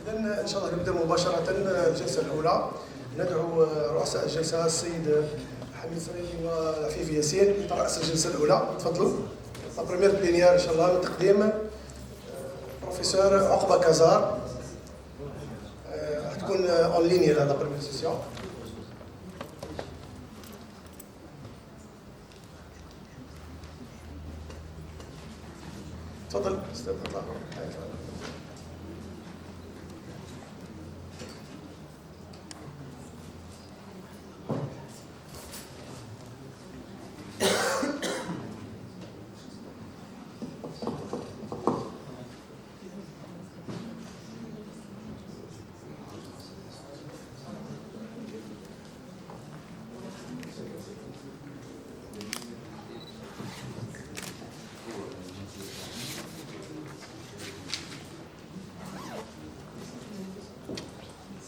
إذا إن شاء الله نبدأ مباشرة الجلسة الأولى. ندعو رؤساء الجلسة السيد حميد سريجي وعفيف ياسين لرأس الجلسة الأولى. تفضلوا. لا بريمير بلينيير إن شاء الله من تقديم بروفيسور عقبة كازار. حتكون أون ليني لا بريمير سيسيون. تفضل استاذ الله.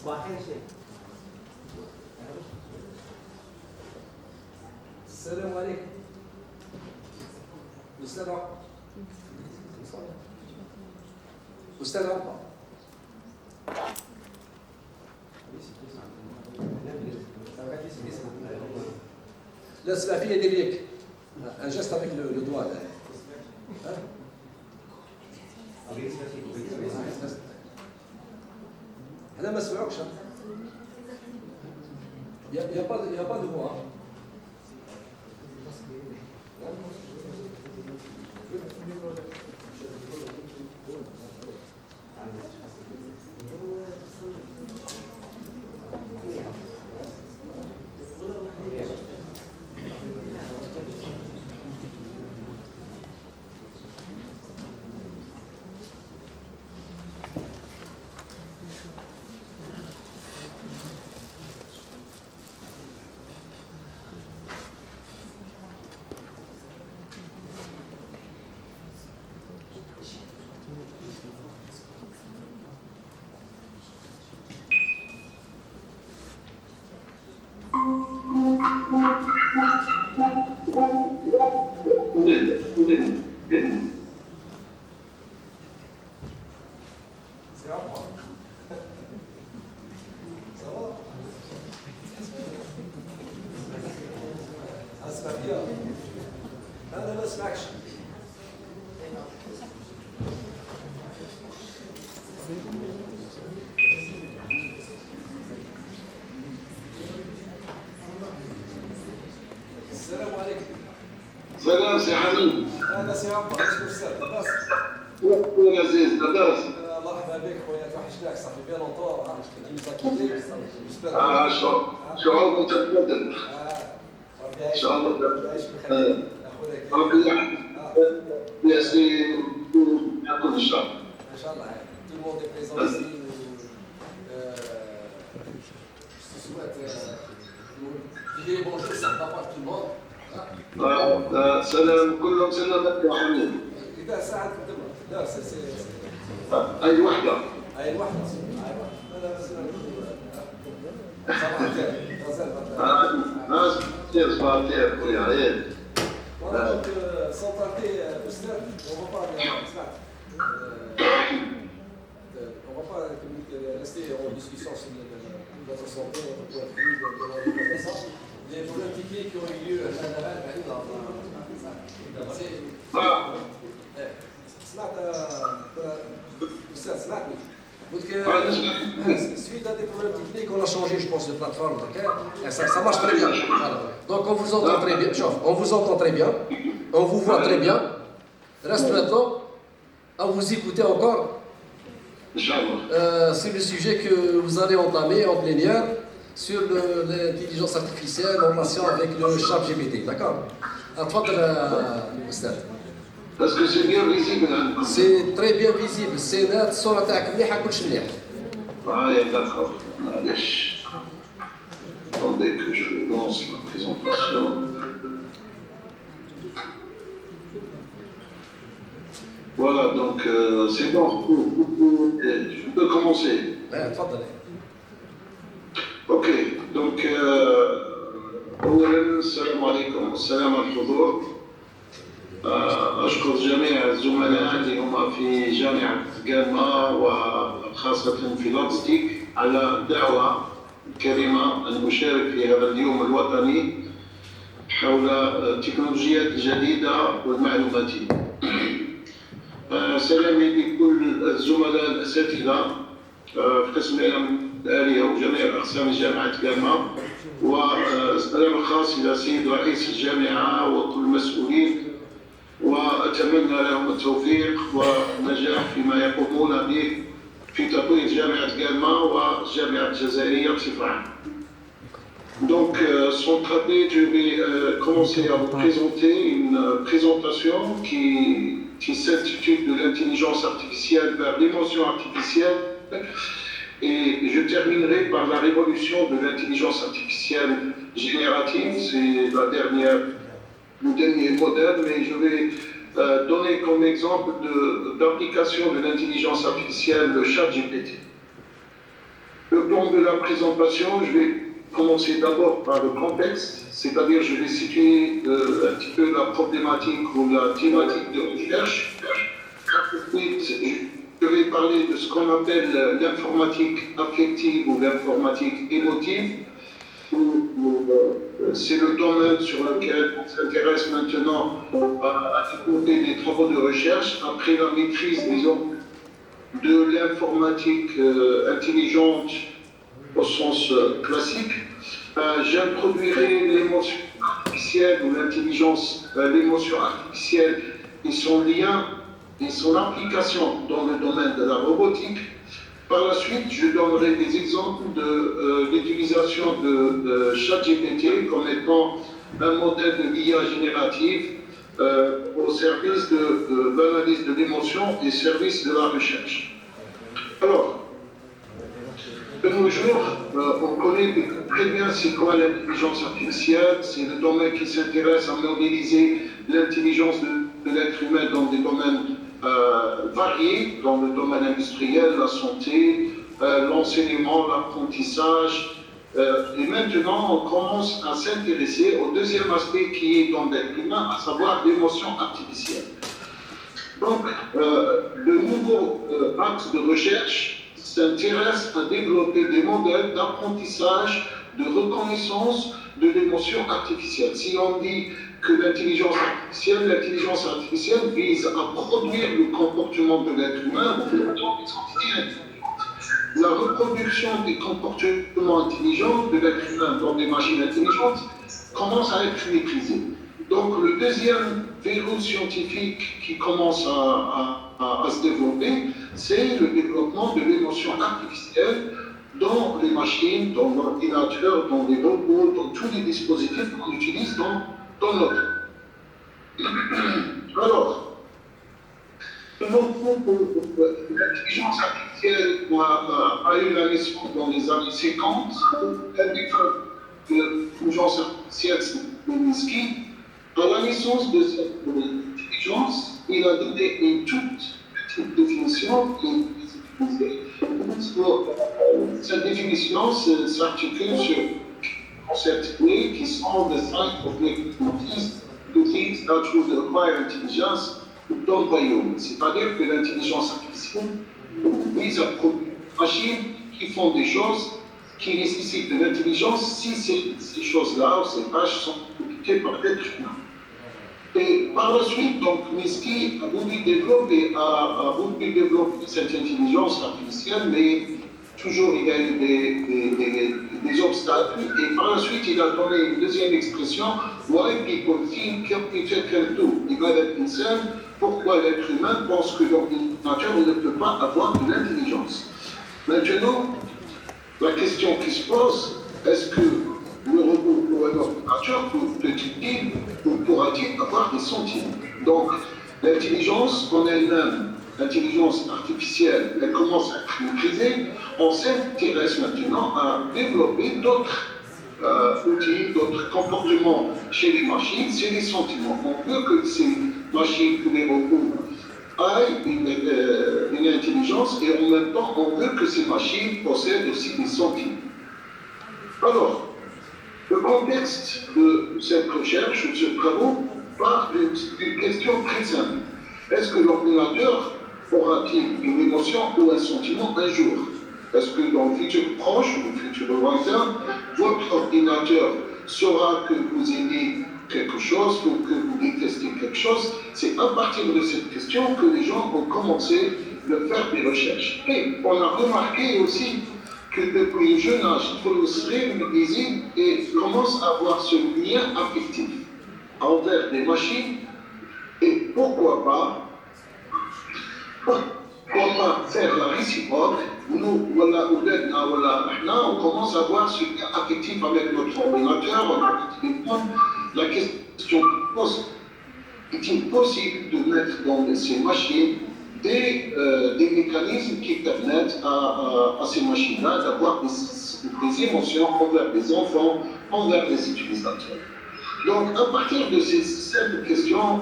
صباح الخير شيخ. السلام عليكم. أستاذ عقبة. أستاذ عقبة. لا اسمع فيا دير ليك. Un geste avec le doigt là. أنا ما سمعوكش. يا با دو موا. أنا ما أسمعكش. السلام عليكم. سلام سي حميد. أنا سي عمر. أستاذ لاباس. خويا عزيز لاباس. مرحبا بك خويا توحشناك صافي بيان لونطون عرفتك كي شعور متبادل. إن شاء الله. ربي ياسين يكون الشهر. إن شاء الله. Tout le monde est présent ici. Je te souhaite dire bonjour, ça va pas tout le monde. سلام كلهم سلامات يا حميد. إذا ساعد تدمر. لا سي أي وحدة. أي واحدة. أنا صباح الخير. ناس كثير صباح الخير خويا عيال. Voilà, donc sans tarder, Oustad, on va pas on va pas rester en discussion sur notre santé, notre point de vue, de l'alimentation. Les problèmes techniques qui ont eu lieu à Naval, سمعتني. قلت que suite à des problèmes techniques, on a changé, je pense, de plateforme. Ça marche très bien. Donc on vous entend très bien. On vous entend très bien. On vous voit très bien. Reste maintenant à vous écouter encore. C'est le sujet que vous allez entamer en plénière sur l'intelligence artificielle en relation avec le chat GPT. D'accord? Est-ce que c'est bien visible? C'est très bien visible. C'est net, الصورة تاعك مليحة كلش مليح. D'accord. معليش. Attendez que je lance ma présentation. Voilà, donc c'est bon. Je peux commencer. تفضل. Ok, donc أولاً السلام عليكم والسلام على الحضور. أشكر جميع الزملاء اللي هم في جامعة جامعة خاصة في لوجستيك على الدعوة الكريمة أن أشارك في هذا اليوم الوطني حول التكنولوجيات الجديدة والمعلوماتية. سلامي لكل الزملاء الأساتذة في قسم العلوم الآلية وجميع أقسام جامعة كاما، وسلام خاص إلى السيد رئيس الجامعة وكل المسؤولين، وأتمنى لهم التوفيق والنجاح فيما يقومون به في تطوير جامعة كاما والجامعة الجزائرية بصفة عامة. Donc, sans tarder, je vais commencer à vous présenter une présentation qui s'intitule de l'intelligence artificielle vers l'émotion artificielle, et je terminerai par la révolution de l'intelligence artificielle générative. C'est le dernier modèle, mais je vais donner comme exemple d'application de l'intelligence artificielle le ChatGPT. Le plan de la présentation, je vais commencer d'abord par le contexte, c'est-à-dire je vais situer un petit peu la problématique ou la thématique de recherche. Ensuite, je vais parler de ce qu'on appelle l'informatique affective ou l'informatique émotive. C'est le domaine sur lequel on s'intéresse maintenant à développer des travaux de recherche après la maîtrise, disons, de l'informatique intelligente au sens classique. J'introduirai l'émotion artificielle ou l'intelligence, l'émotion artificielle et son lien et son application dans le domaine de la robotique. Par la suite, je donnerai des exemples de l'utilisation de ChatGPT comme étant un modèle de l'IA générative au service de l'analyse de l'émotion et service de la recherche. Alors, de nos jours, on connaît très bien c'est quoi l'intelligence artificielle. C'est le domaine qui s'intéresse à modéliser l'intelligence de l'être humain dans des domaines variés, dans le domaine industriel, la santé, l'enseignement, l'apprentissage. Et maintenant, on commence à s'intéresser au deuxième aspect qui est dans l'être humain, à savoir l'émotion artificielle. Donc, le nouveau axe de recherche s'intéresse à développer des modèles d'apprentissage, de reconnaissance de l'émotion artificielle. Si on dit que l'intelligence artificielle vise à produire le comportement de l'être humain dans les entités intelligentes. La reproduction des comportements intelligents de l'être humain dans des machines intelligentes commence à être maîtrisée. Donc le deuxième verrou scientifique qui commence à se développer, c'est le développement de l'émotion artificielle dans les machines, dans l'ordinateur, dans les robots, dans tous les dispositifs qu'on utilise dans notre vie. Alors, l'intelligence artificielle a eu la naissance dans les années 50. Elle développe de l'intelligence artificielle, c'est Minsky. À la naissance de cette intelligence, il a donné une toute petite définition qui est utilisée. Cette définition s'articule sur concepts clés qui sont the science of making the things that would require intelligence done by humans. C'est-à-dire que l'intelligence artificielle vise à produire des machines qui font des choses qui nécessitent de l'intelligence si ces choses-là ou ces tâches sont exécutées par l'être humain. Et par la suite, donc, Minsky a voulu développer cette intelligence artificielle, mais toujours il y a eu des obstacles. Et par la suite, il a donné une deuxième expression, why people think computer can do. Pourquoi l'être humain pense que l'ordinateur ne peut pas avoir de l'intelligence. Maintenant, la question qui se pose, est-ce que le robot ou un ordinateur peut-il ou pourra-t-il avoir des sentiments? Donc, l'intelligence en elle-même, l'intelligence artificielle, elle commence à être maîtrisée. On s'intéresse maintenant à développer d'autres outils, d'autres comportements chez les machines, c'est les sentiments. On veut que ces machines, que les robots aient une intelligence et en même temps, on veut que ces machines possèdent aussi des sentiments. Alors, le contexte de cette recherche, de ce travaux, part d'une question très simple. Est-ce que l'ordinateur aura-t-il une émotion ou un sentiment un jour? Est-ce que dans le futur proche ou le futur lointain, votre ordinateur saura que vous aimez quelque chose ou que vous détestez quelque chose? C'est à partir de cette question que les gens ont commencé à faire des recherches. Et on a remarqué aussi que depuis le jeune âge, il faut se rémobiliser et commence à avoir ce lien affectif envers des machines. Et pourquoi pas faire la réciproque? Nous, voilà, on commence à avoir ce lien affectif avec notre ordinateur, notre téléphone. La question pose, est-il possible de mettre dans ces machines des mécanismes qui permettent à ces machines-là d'avoir des émotions envers les enfants, envers les utilisateurs? Donc, à partir de ces 7 questions,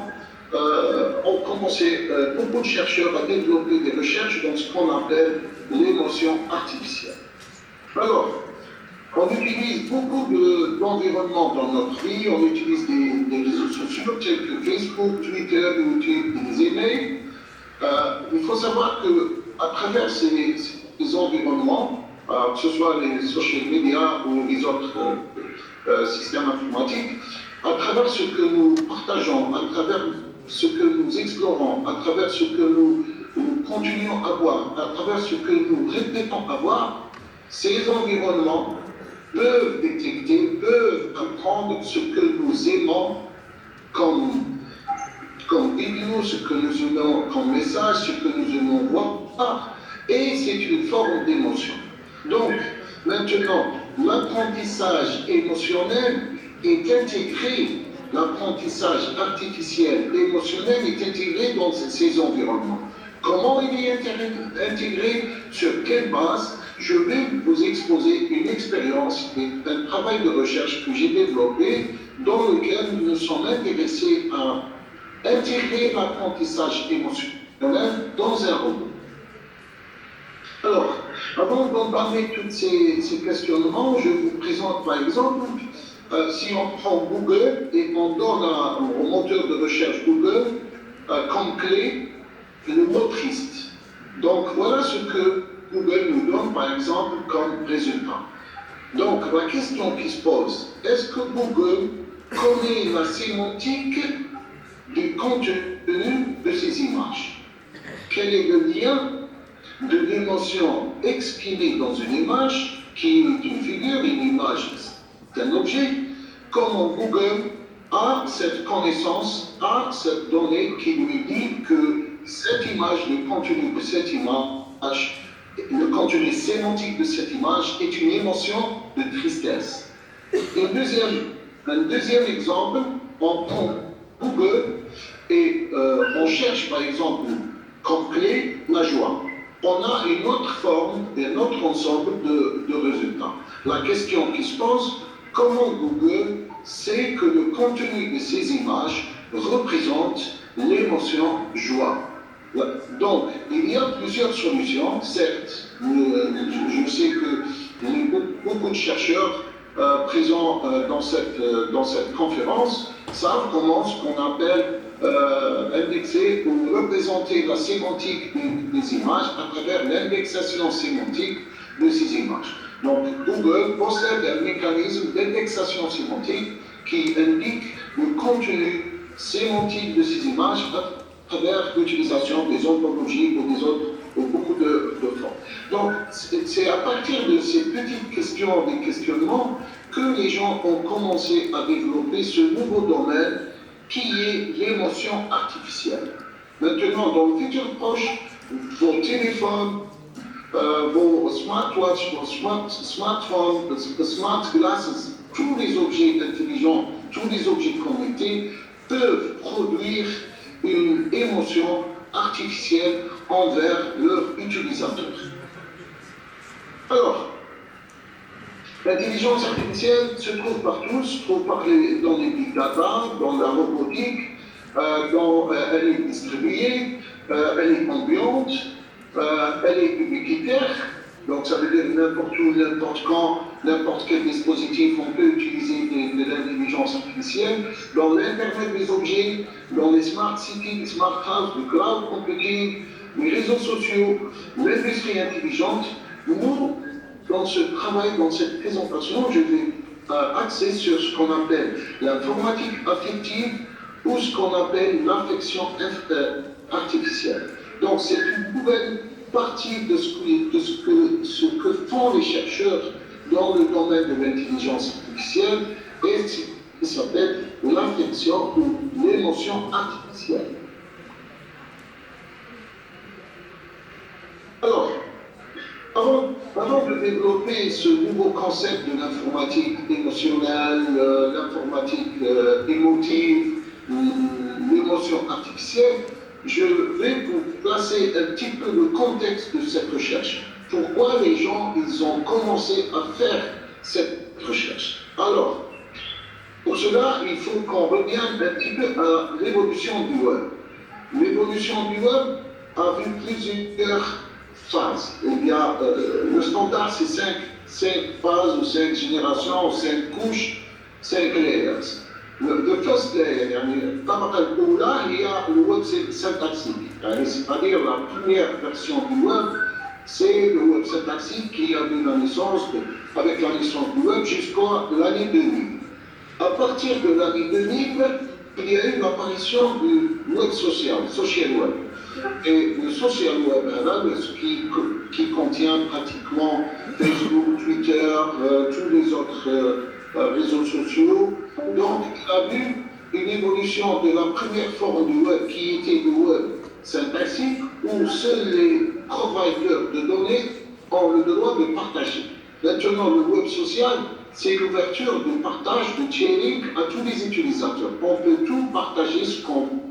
ont commencé beaucoup de chercheurs à développer des recherches dans ce qu'on appelle l'émotion artificielle. Alors, on utilise beaucoup d'environnements dans notre vie, on utilise des réseaux sociaux tels que Facebook, Twitter, YouTube, des emails. Il faut savoir qu'à travers ces environnements, que ce soit les social media ou les autres systèmes informatiques, à travers ce que nous partageons, à travers ce que nous explorons, à travers ce que nous continuons à voir, à travers ce que nous répétons à voir, ces environnements peuvent détecter, peuvent apprendre ce que nous aimons comme vidéo, ce que nous aimons comme message, ce que nous aimons voir, et c'est une forme d'émotion. Donc, maintenant, l'apprentissage émotionnel est intégré, l'apprentissage artificiel émotionnel est intégré dans ces environnements. Comment il est intégré? Sur quelle base? Je vais vous exposer une expérience et un travail de recherche que j'ai développé dans lequel nous nous sommes intéressés à intégrer l'apprentissage émotionnel dans un robot. Alors, avant d'embarquer tous ces questionnements, je vous présente par exemple, si on prend Google et on donne au moteur de recherche Google comme clé le mot triste. Donc voilà ce que Google nous donne par exemple comme résultat. Donc la question qui se pose, est-ce que Google connaît la sémantique du contenu de ces images? Quel est le lien de l'émotion exprimée dans une image, qui est une figure, une image, c'est un objet? Comment Google a cette connaissance, a cette donnée qui lui dit que cette image, le contenu de cette image, le contenu sémantique de cette image est une émotion de tristesse. Un deuxième exemple, on prend Google et on cherche par exemple comme clé la joie. On a une autre forme, un autre ensemble de résultats. La question qui se pose, comment Google sait que le contenu de ces images représente l'émotion joie? Donc, il y a plusieurs solutions, certes. Je sais que beaucoup de chercheurs présents dans cette conférence savent comment ce qu'on appelle indexer ou représenter la sémantique des images à travers l'indexation sémantique de ces images. Donc, Google possède un mécanisme d'indexation sémantique qui indique le contenu sémantique de ces images à travers l'utilisation des ontologies ou beaucoup de formes. Donc, c'est à partir de ces petites questions, des questionnements, que les gens ont commencé à développer ce nouveau domaine qui est l'émotion artificielle. Maintenant, dans le futur proche, vos téléphones, vos smartwatches, vos smartphones, vos smart glasses, tous les objets intelligents, tous les objets connectés peuvent produire une émotion artificielle envers leur utilisateur. Alors, l'intelligence artificielle se trouve partout, se trouve dans les big data, dans la robotique, elle est distribuée, elle est ambiante, elle est ubiquitaire, donc ça veut dire n'importe où, n'importe quand, n'importe quel dispositif, on peut utiliser de l'intelligence artificielle, dans l'Internet des objets, dans les smart cities, les smart houses, le cloud computing, les réseaux sociaux, l'industrie intelligente. Nous, dans ce travail, dans cette présentation, je vais axer sur ce qu'on appelle l'informatique affective ou ce qu'on appelle l'affection artificielle. Donc c'est une nouvelle partie de ce que font les chercheurs dans le domaine de l'intelligence artificielle et ce qui s'appelle l'affection ou l'émotion artificielle. Alors, avant de développer ce nouveau concept de l'informatique émotionnelle, l'informatique émotive, l'émotion artificielle, je vais vous placer un petit peu le contexte de cette recherche. Pourquoi les gens ils ont commencé à faire cette recherche? Alors, pour cela, il faut qu'on revienne un petit peu à l'évolution du web. L'évolution du web a vu plusieurs phases. Il y a, le standard, c'est 5 phases ou 5 générations, ou 5 couches, 5 layers. Le first layer, طبقة الأولى هي le web syntaxique. C'est-à-dire la première version du web, c'est le web syntaxique qui a vu la naissance, avec la naissance du web jusqu'à l'année 2000. À partir de l'année 2000, il y a eu l'apparition du web social web. Et le social web, qui contient pratiquement Facebook, Twitter, tous les autres réseaux sociaux. Donc, il a vu une évolution de la première forme du web qui était le web syntaxique, où seuls les providers de données ont le droit de partager. Maintenant, le web social, c'est l'ouverture de partage, de sharing à tous les utilisateurs. On peut tout partager ce qu'on veut.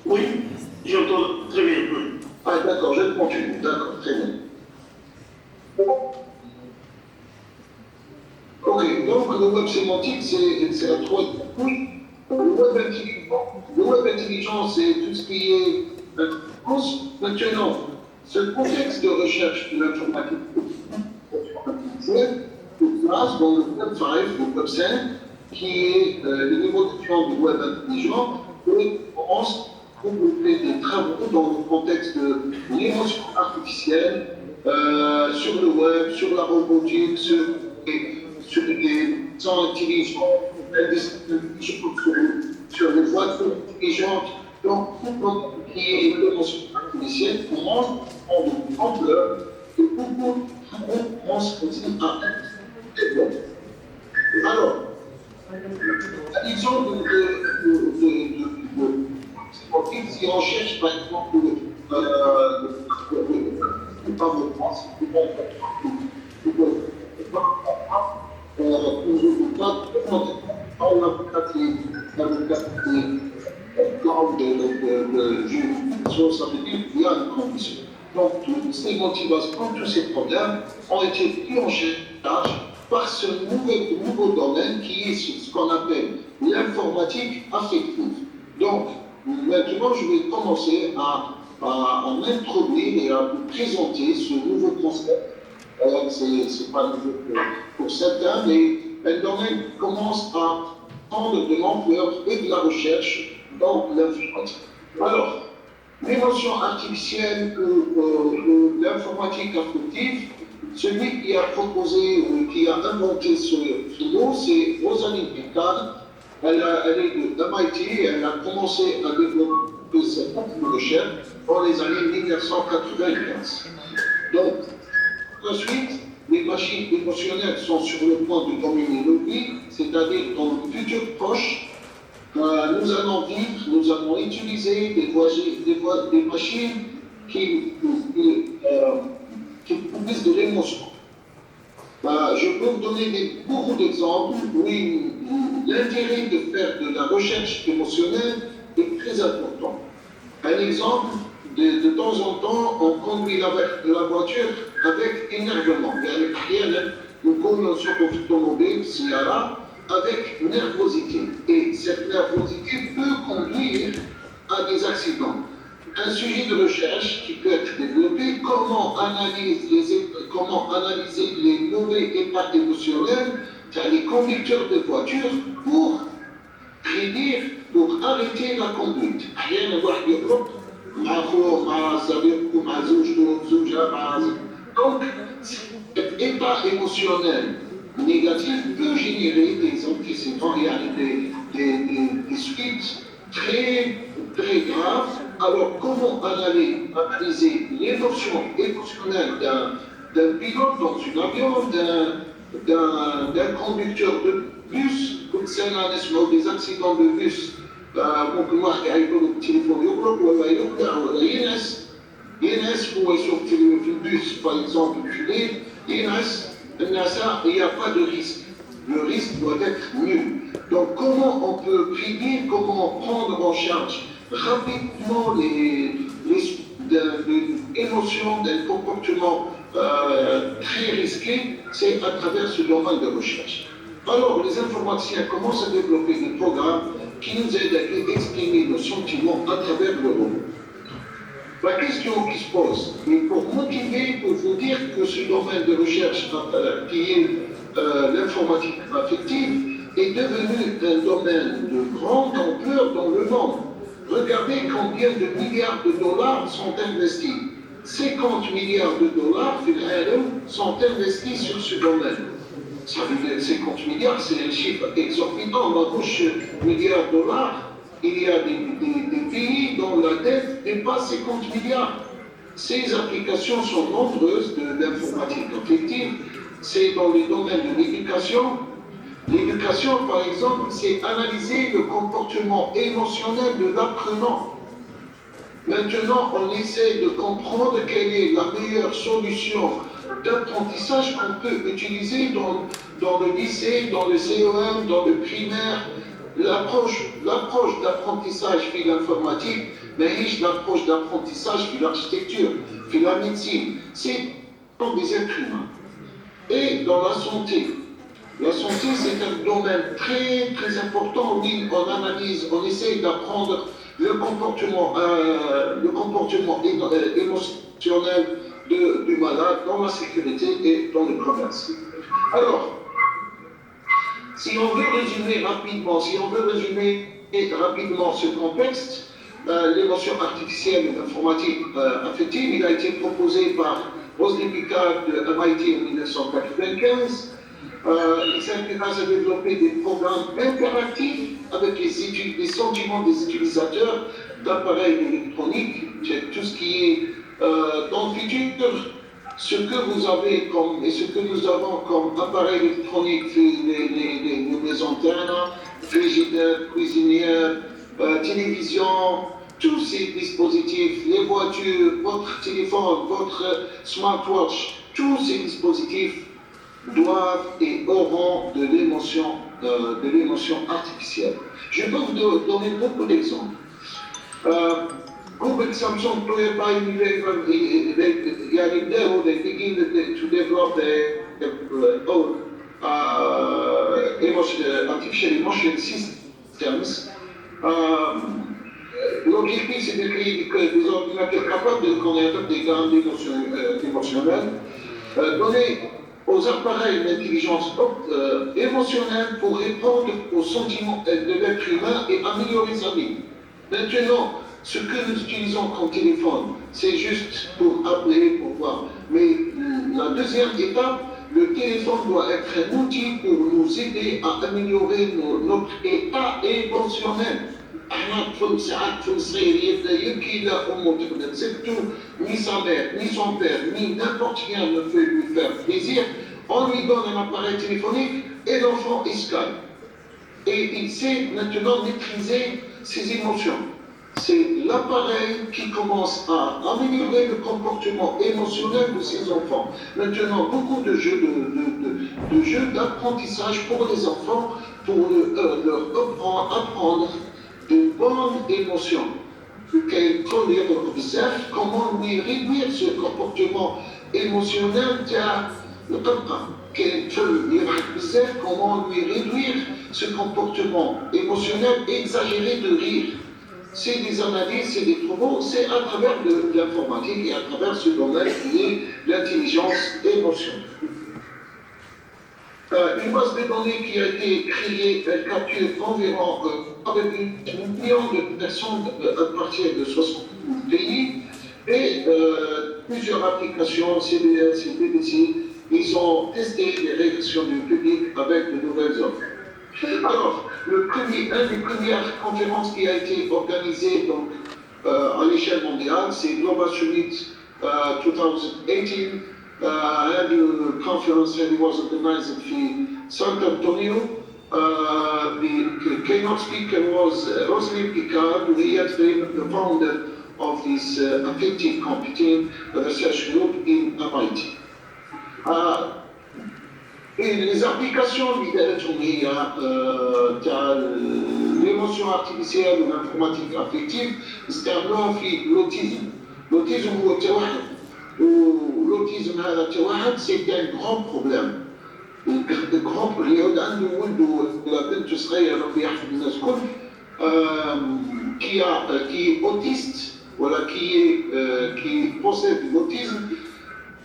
Oui, j'entends très bien. Ah d'accord, je continue. D'accord, très bien. Ok, donc le web sémantique, c'est la troisième. Oui, le web intelligent, c'est tout ce qui est maintenant. Ce contexte de recherche de l'informatique, c'est une phase dans le web 5, le web 5, qui est l'évolution du web intelligent, et on fait des travaux dans le contexte de l'émotion artificielle, sur le web, sur la robotique, sur les sons intelligents, sur les voitures intelligentes. Donc, tout ce qui est l'émotion artificielle commence à prendre de l'ampleur et beaucoup de travaux commencent aussi à développer. Alors, l'exemple si on cherche par exemple pas de France, on a plan de juridiction, ça veut dire qu'il y a une condition. Donc toutes ces motivations, tous ces problèmes ont été pris en charge par ce nouveau domaine qui est ce qu'on appelle l'informatique affective. Donc maintenant, je vais commencer à m'introduire et à vous présenter ce nouveau concept. C'est pas nouveau pour certains, mais un domaine qui commence à prendre de l'ampleur et de la recherche dans l'informatique. Alors, l'émotion artificielle ou l'informatique affective, Celui qui a proposé ou qui a inventé ce mot, c'est Rosalind Picard. Elle est de MIT, elle a commencé à développer cette recherche dans les années 1995. Donc, ensuite, les machines émotionnelles sont sur le point de dominer nos vies, c'est-à-dire dans le futur proche, nous allons vivre, nous allons utiliser des machines qui produisent de l'émotion. Je peux vous donner beaucoup d'exemples où l'intérêt de faire de la recherche émotionnelle est très important. Un exemple, de temps en temps, on conduit la voiture avec énervement. Nous conduisons sur l'automobile, avec nervosité. Et cette nervosité peut conduire à des accidents. Un sujet de recherche qui peut être développé, comment analyser les mauvais états émotionnels les conducteurs de voitures pour prédire, pour arrêter la conduite. Donc, cet état émotionnel négatif peut générer des antécédents et des suites très, très graves. Alors, comment analyser l'émotion émotionnelle d'un pilote dans un avion, d'un conducteur de bus, des accidents de bus, ممكن واحد يعيطوا له بالتليفون يضرب ولا يقطع ولا ينعس هو يسوق في البus par exemple في الليل ينعس الناس il n'y a pas de risque. Le risque doit être nul. Donc comment on peut prédire, comment prendre en charge rapidement les émotions d'un comportement très risqué, c'est à travers ce domaine de recherche. Alors les informaticiens commencent à développer des programmes qui nous aident à exprimer nos sentiments à travers le robot. La question qui se pose, mais pour motiver, pour vous dire que ce domaine de recherche qui est l'informatique affective est devenu un domaine de grande ampleur dans le monde. Regardez combien de milliards de dollars sont investis. 50 milliards de dollars sont investis sur ce domaine. Ça veut dire 50 milliards, c'est un chiffre exorbitant. On touche milliards de dollars. Il y a des pays dont la dette dépasse 50 milliards. Ces applications sont nombreuses de l'informatique affective. C'est dans les domaines de l'éducation. L'éducation, par exemple, c'est analyser le comportement émotionnel de l'apprenant. Maintenant, on essaie de comprendre quelle est la meilleure solution d'apprentissage qu'on peut utiliser dans le lycée, dans le CEM, dans le primaire. L'approche d'apprentissage puis l'informatique, mais l'approche d'apprentissage puis l'architecture, puis la médecine, c'est pour des êtres humains. Et dans la santé, c'est un domaine très très important où on analyse, on essaie d'apprendre le comportement émotionnel du malade dans la sécurité et dans le commerce. Alors, si on veut résumer rapidement ce contexte, l'émotion artificielle et l'informatique affective, il a été proposé par Rosalind Picard de MIT en 1995. Il s'intéresse à développer des programmes interactifs avec les sentiments des utilisateurs d'appareils électroniques, tout ce qui est dans le futur, ce que vous avez et ce que nous avons comme appareils électroniques, les antennes, frigidaires, cuisinières, télévision, tous ces dispositifs, les voitures, votre téléphone, votre smartwatch, tous ces dispositifs doivent et auront de l'émotion artificielle. Je peux vous donner beaucoup d'exemples. Google, Samsung, Toyota, they begin to develop their own artificial emotion systems. L'objectif, c'est de créer des ordinateurs capables de connaître des gammes émotionnelles, donner aux appareils d'intelligence émotionnelle pour répondre aux sentiments de l'être humain et améliorer sa vie. Maintenant, ce que nous utilisons comme téléphone, c'est juste pour appeler, pour voir. Mais la deuxième étape, le téléphone doit être un outil pour nous aider à améliorer notre état émotionnel. احنا طفل ساعات طفل صغير يبدا يبكي لا امه تبدا تسكته ni sa mère, ni son père, ni n'importe qui ne peut lui faire plaisir. On lui donne un appareil téléphonique et l'enfant il se calme. Et il sait maintenant maîtriser ses émotions. C'est l'appareil qui commence à améliorer le comportement émotionnel de ces enfants. Maintenant, beaucoup de jeux d'apprentissage pour les enfants, pour leur apprendre de bonnes émotions. Comment lui réduire ce comportement émotionnel comment lui réduire ce comportement émotionnel exagéré de rire. C'est des analyses, c'est des travaux, c'est à travers de l'informatique et à travers ce domaine qui est l'intelligence émotionnelle. Une base de données qui a été créée, elle capture environ avec 1 million de personnes à partir de 60 pays et plusieurs applications, CBS et BBC, ils ont testé les réactions du public avec de nouvelles offres. Alors, une des premières conférences qui a été organisée donc, à l'échelle mondiale, c'est Global Summit 2018. The conference was organized in San Antonio. The keynote speaker was Roselyne Picard, who is the founder of this affective computing research group in MIT. Et les applications اللي تاع l'émotion artificielle ou l'informatique affective استعملوها في l'autisme. L'autisme هو التوحد. والautisme هذا التوحد c'est un grand problème. grand problème عنده ولد ولا بنت صغيره ربي يحفظ الناس الكل qui est autiste voilà qui possède l'autisme.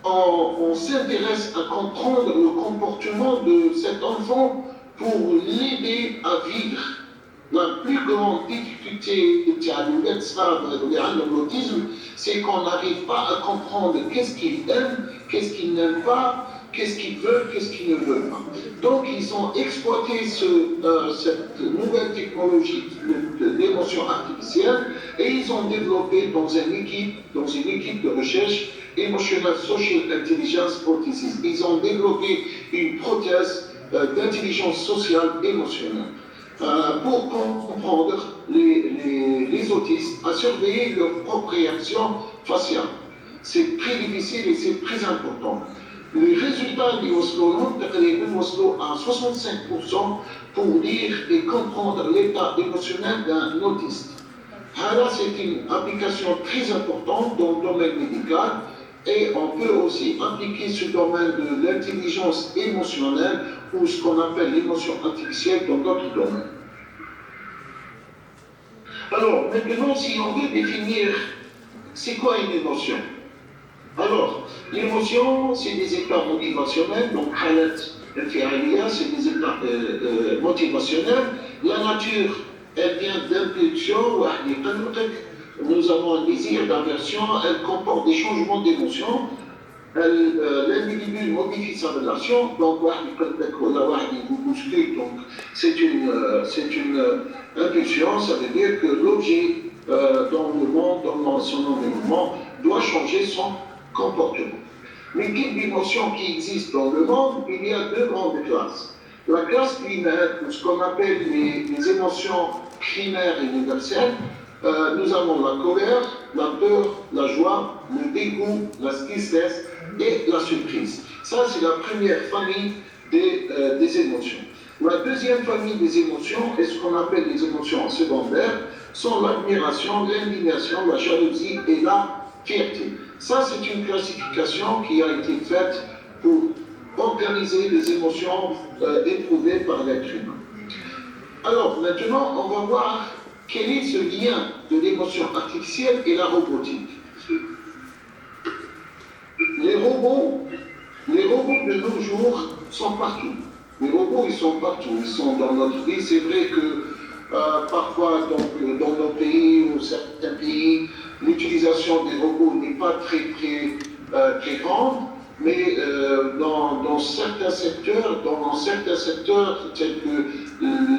On s'intéresse à comprendre le comportement de cet enfant pour l'aider à vivre. La plus grande difficulté de l'autisme, c'est qu'on n'arrive pas à comprendre qu'est-ce qu'il aime, qu'est-ce qu'il n'aime pas, qu'est-ce qu'il veut, qu'est-ce qu'il ne veut pas. Donc ils ont exploité cette nouvelle technologie d'émotion artificielle et ils ont développé dans une équipe de recherche Emotional Social Intelligence Prosthesis. Ils ont développé une prothèse d'intelligence sociale émotionnelle pour comprendre les autistes, à surveiller leur propre réaction faciale. C'est très difficile et c'est très important. Les résultats du Oslo à 65% pour lire et comprendre l'état émotionnel d'un autiste. Alors c'est une application très importante dans le domaine médical. Et on peut aussi appliquer ce domaine de l'intelligence émotionnelle ou ce qu'on appelle l'émotion artificielle dans d'autres domaines. Alors, maintenant, si on veut définir c'est quoi une émotion? Alors, l'émotion, c'est des états motivationnels, donc c'est des états motivationnels. La nature, elle vient d'impulsion, nous avons un désir d'aversion, elle comporte des changements d'émotion, l'individu modifie sa relation, donc c'est une impulsion, ça veut dire que l'objet dans le monde, dans son environnement, doit changer son comportement. Les types d'émotions qui existent dans le monde, il y a deux grandes classes. La classe primaire, ce qu'on appelle les émotions primaires et universelles, nous avons la colère, la peur, la joie, le dégoût, la tristesse et la surprise. Ça, c'est la première famille des émotions. La deuxième famille des émotions, et ce qu'on appelle les émotions secondaires, sont l'admiration, l'indignation, la jalousie et la fierté. Ça, c'est une classification qui a été faite pour organiser les émotions éprouvées par l'être humain. Alors, maintenant, on va voir quel est ce lien de l'émotion artificielle et la robotique. Les robots de nos jours sont partout. Les robots, ils sont partout, ils sont dans notre vie. C'est vrai que parfois, dans nos pays ou certains pays, l'utilisation des robots n'est pas très grande, mais dans certains secteurs, tels que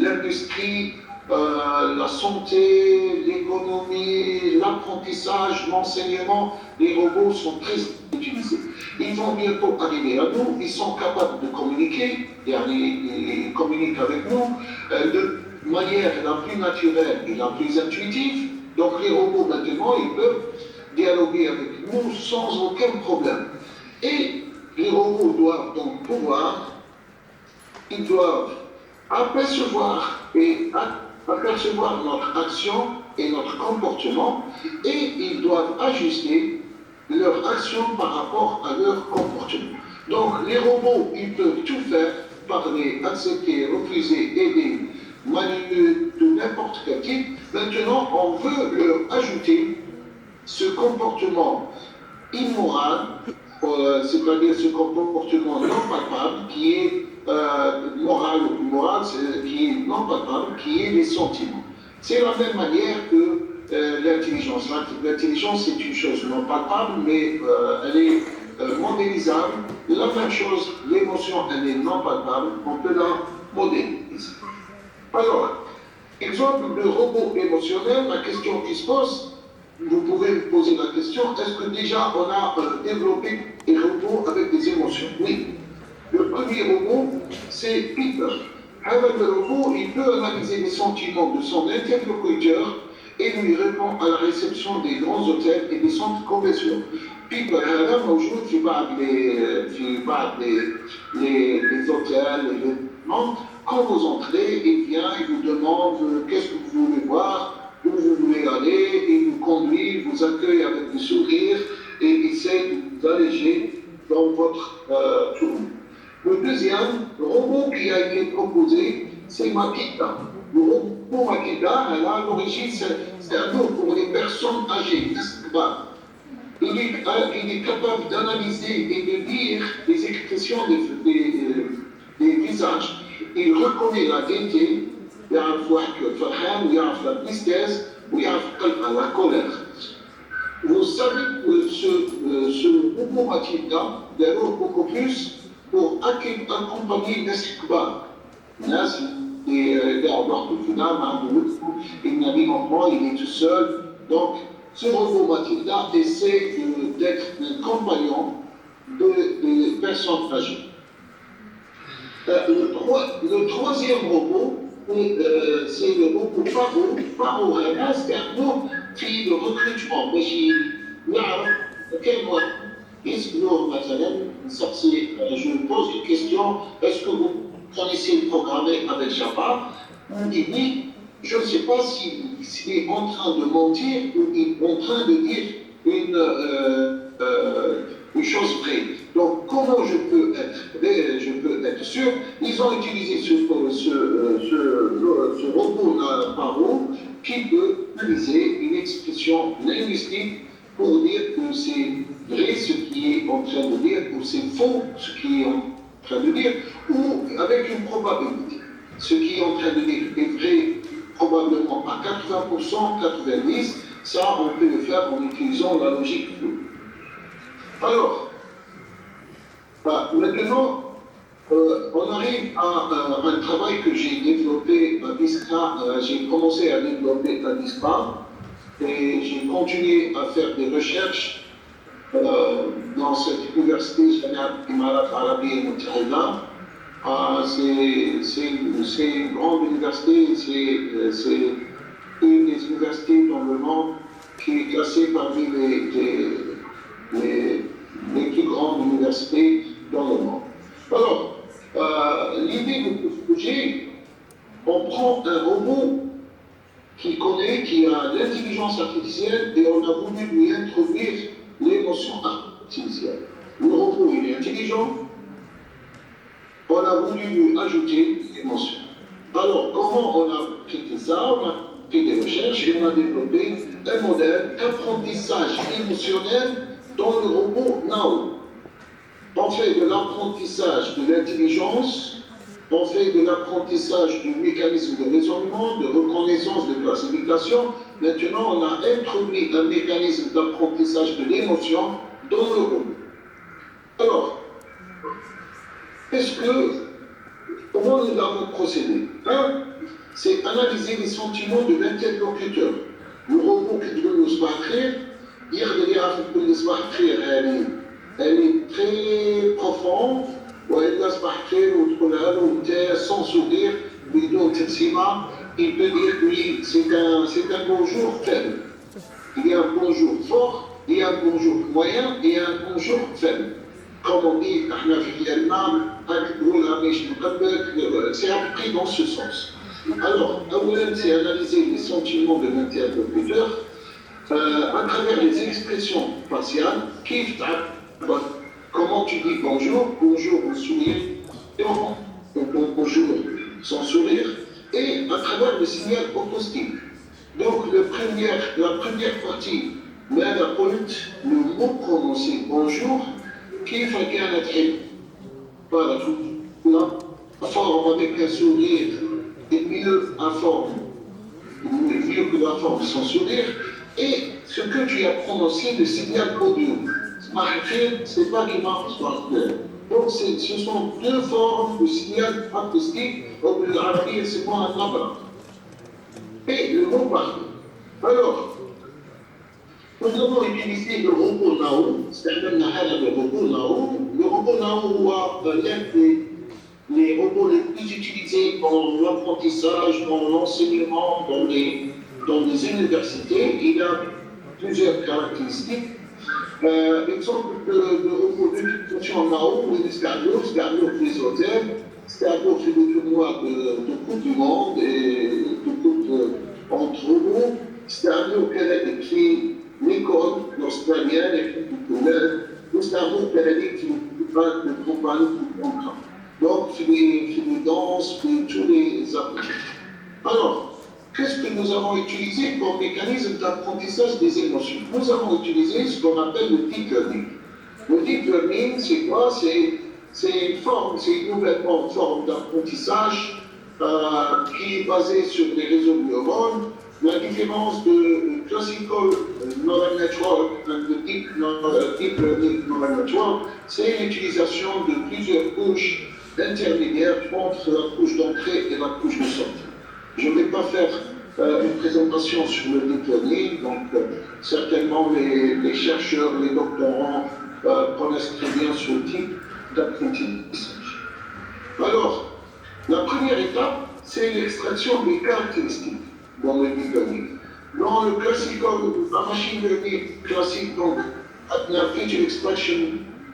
l'industrie, la santé, l'économie, l'apprentissage, l'enseignement, les robots sont très utilisés. Ils vont bientôt arriver à nous, ils sont capables de communiquer, ils communiquent avec nous de manière la plus naturelle et la plus intuitive. Donc les robots maintenant, ils peuvent dialoguer avec nous sans aucun problème. Et les robots doivent donc ils doivent apercevoir notre action et notre comportement, et ils doivent ajuster leur action par rapport à leur comportement. Donc les robots, ils peuvent tout faire, parler, accepter, refuser, aider, manipuler de n'importe quel type. Maintenant, on veut leur ajouter ce comportement immoral, c'est-à-dire ce comportement non palpable qui est moral ou immoral, qui est non palpable, qui est les sentiments. C'est la même manière que l'intelligence. L'intelligence, c'est une chose non palpable, mais elle est modélisable. La même chose, l'émotion, elle est non palpable, on peut la modéliser. Alors, exemple de robot émotionnel, la question qui se pose, vous pouvez vous poser la question, est-ce que déjà on a développé des robots avec des émotions? Oui. Le premier robot, c'est Piper. Avec le robot, il peut analyser les sentiments de son interlocuteur et lui répond à la réception des grands hôtels et des centres commerciaux. Piper, هذا موجود في بعض les hôtels, les vêtements. Quand vous entrez, il vient, il vous demande qu'est-ce que vous voulez voir, où vous voulez aller, il vous conduit, il vous accueille avec du sourire et il essaie de vous alléger dans votre tour. Le deuxième robot qui a été proposé, c'est Makita. Le robot Makita, à l'origine, c'est un mot pour les personnes âgées, n'est-ce pas? Il est capable d'analyser et de lire les expressions des visages. Il reconnaît la gaieté, يعرف واحد فرحان ويعرف la tristesse ويعرف la colère. Vous savez que ce robot Makita développe beaucoup plus pour accompagner الناس الكبار. الناس اللي قاعد وحده في الدار ما عنده ولد، il n'a ni enfant, il est tout seul. Donc ce robot Makita essaie d'être un compagnon des personnes âgées. Le troisième robot, c'est le robot Paro. Paro, c'est un mot qui est de recrutement. Je pose une question, est-ce que vous connaissez le programmer avec Java? On dit oui. Je ne sais pas s'il est en train de mentir ou il est en train de dire une chose vraie. Donc, comment je peux être sûr? Ils ont utilisé ce robot Paro qui peut analyser une expression linguistique pour dire que c'est vrai ce qu'il est en train de dire ou c'est faux ce qu'il est en train de dire, ou avec une probabilité. Ce qui est en train de dire est vrai probablement à 80%, 90%, ça on peut le faire en utilisant la logique floue. Alors, maintenant, on arrive à un travail que j'ai développé à DISPA. J'ai commencé à développer à DISPA et j'ai continué à faire des recherches dans cette université, Imarat Arabi Moutahida. C'est une grande université, c'est une des universités dans le monde qui est classée parmi les plus grandes universités dans le monde. Alors, l'idée de ce projet, on prend un robot qui a l'intelligence artificielle et on a voulu lui introduire l'émotion artificielle. Le robot, il est intelligent, on a voulu lui ajouter l'émotion. Alors, comment on a fait ça? On a fait des recherches et on a développé un modèle d'apprentissage émotionnel dans le robot Now. On fait de l'apprentissage de l'intelligence, on fait de l'apprentissage du mécanisme de raisonnement, de reconnaissance, de classification. Maintenant, on a introduit un mécanisme d'apprentissage de l'émotion dans le robot. Alors, comment nous avons procédé? Un, c'est analyser les sentiments de l'interlocuteur. Le robot qui doit nous écrire, elle est très profonde, sans sourire, il peut dire oui, c'est un bonjour faible. Il y a un bonjour fort, il y a un bonjour moyen et un bonjour faible. Comme on dit, c'est appris dans ce sens. Alors, c'est analyser les sentiments de l'interlocuteur à travers les expressions faciales. Comment tu dis bonjour, bonjour en souriant, bonjour sans sourire, et à travers le signal acoustique. Donc, la première partie, le mot prononcé bonjour, qui fait qu'un voilà, la forme avec un sourire est mieux que la forme sans sourire, et ce que tu as prononcé, le signal audio. C'est pas qui marche. Donc, ce sont deux formes de signal acoustique, c'est moi un nabra. Et le mot parler. Alors, nous avons utilisé le robot Nao, c'est-à-dire le robot Nao. Le robot Nao est l'un des robots les plus utilisés dans l'apprentissage, dans l'enseignement, dans les universités. Il a plusieurs caractéristiques. Exemple de robot d'utilisation Nao, c'est Scarlett des hôtels, Scarlett fait des tournois de Coupe du Monde et de Coupe entre robots, Scarlett qui a écrit l'école australienne et le Scarlett qui a écrit le compagnie de contrat. Donc, fait des danses, fait tous les appels. Alors, qu'est-ce que nous avons utilisé comme mécanisme d'apprentissage des émotions? Nous avons utilisé ce qu'on appelle le deep learning. Le deep learning, c'est quoi? C'est une nouvelle forme d'apprentissage qui est basée sur des réseaux de neurones. La différence de classical neural network et de deep learning neural network, c'est l'utilisation de plusieurs couches intermédiaires entre la couche d'entrée et la couche de sortie. Je ne vais pas faire une présentation sur le deep learning, donc certainement les chercheurs, les doctorants connaissent très bien ce type d'apprentissage. Alors, la première étape, c'est l'extraction des caractéristiques dans le deep learning. Dans le classical, la machine learning classique, donc la feature extraction,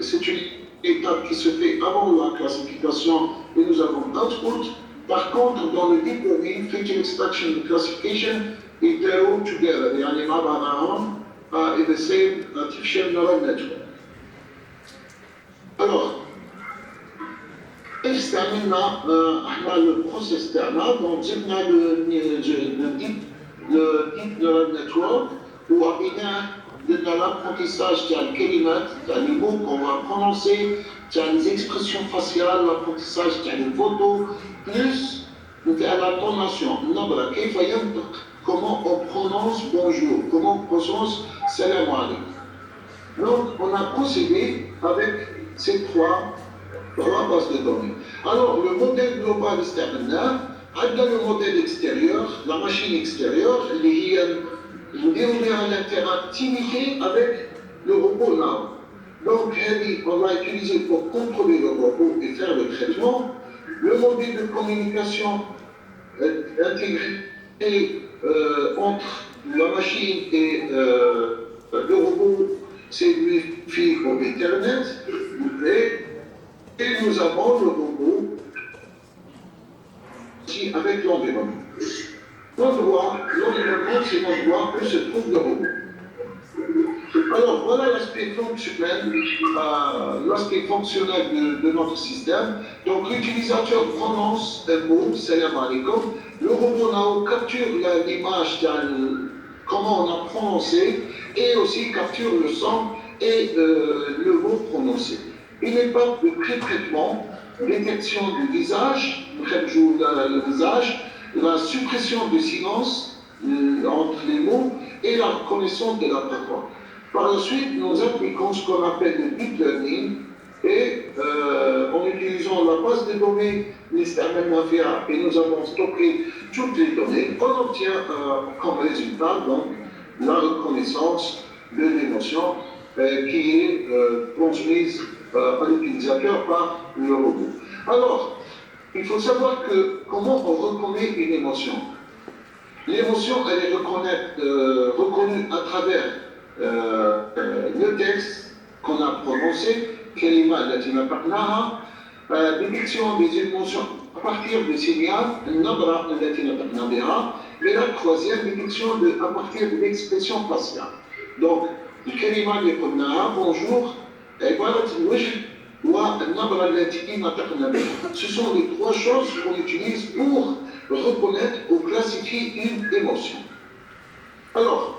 c'est une étape qui se fait avant la classification et nous avons output. Par contre, dans le deep learning, feature extraction and classification, they go together. يعني مع بعضهم in the same artificial neural network. Alors, استعملنا احنا البروسيس تاعنا دونك جبنا le deep neural network وعطيناه درنا l'apprentissage تاع الكلمات تاع les mots qu'on va prononcer, تاع les expressions faciales, l'apprentissage تاع les photos, plus la tonation. Comment on prononce bonjour, comment on prononce salam alaikum. Donc, on a procédé avec ces trois bases de données. Alors, le modèle global externe, le modèle extérieur, la machine extérieure, il y a l'interactivité avec le robot là. Donc, on va utiliser pour contrôler le robot et faire le traitement. Le module de communication intégré entre la machine et le robot, c'est le Wi-Fi ou Ethernet. Et nous avons le robot aussi avec l'environnement. L'environnement, c'est l'endroit où se trouve le robot. Alors, voilà l'aspect fonctionnel de notre système. Donc, l'utilisateur prononce un mot, salam alaikum. Le robot Nao capture l'image, comment on a prononcé, et aussi capture le son et le mot prononcé. Une étape de pré-traitement, détection du visage, le visage, la suppression du silence entre les mots et la reconnaissance de la parole. Par la suite, nous appliquons ce qu'on appelle le deep learning et en utilisant la base de données Nistamel Mafia, et nous avons stocké toutes les données, on obtient comme résultat donc la reconnaissance de l'émotion qui est transmise à l'utilisateur par le robot. Alors, il faut savoir que comment on reconnaît une émotion. L'émotion, elle est reconnue à travers le texte qu'on a prononcé, kalima allati nataqnaha, détection des émotions à partir du signal, nabra allati nataqna biha, et la troisième détection à partir de l'expression faciale. Donc, le kalima اللي قلناها bonjour, عبارة الوجه والنبرة التي نطقنا بها. Ce sont les trois choses qu'on utilise pour reconnaître ou classifier une émotion. Alors,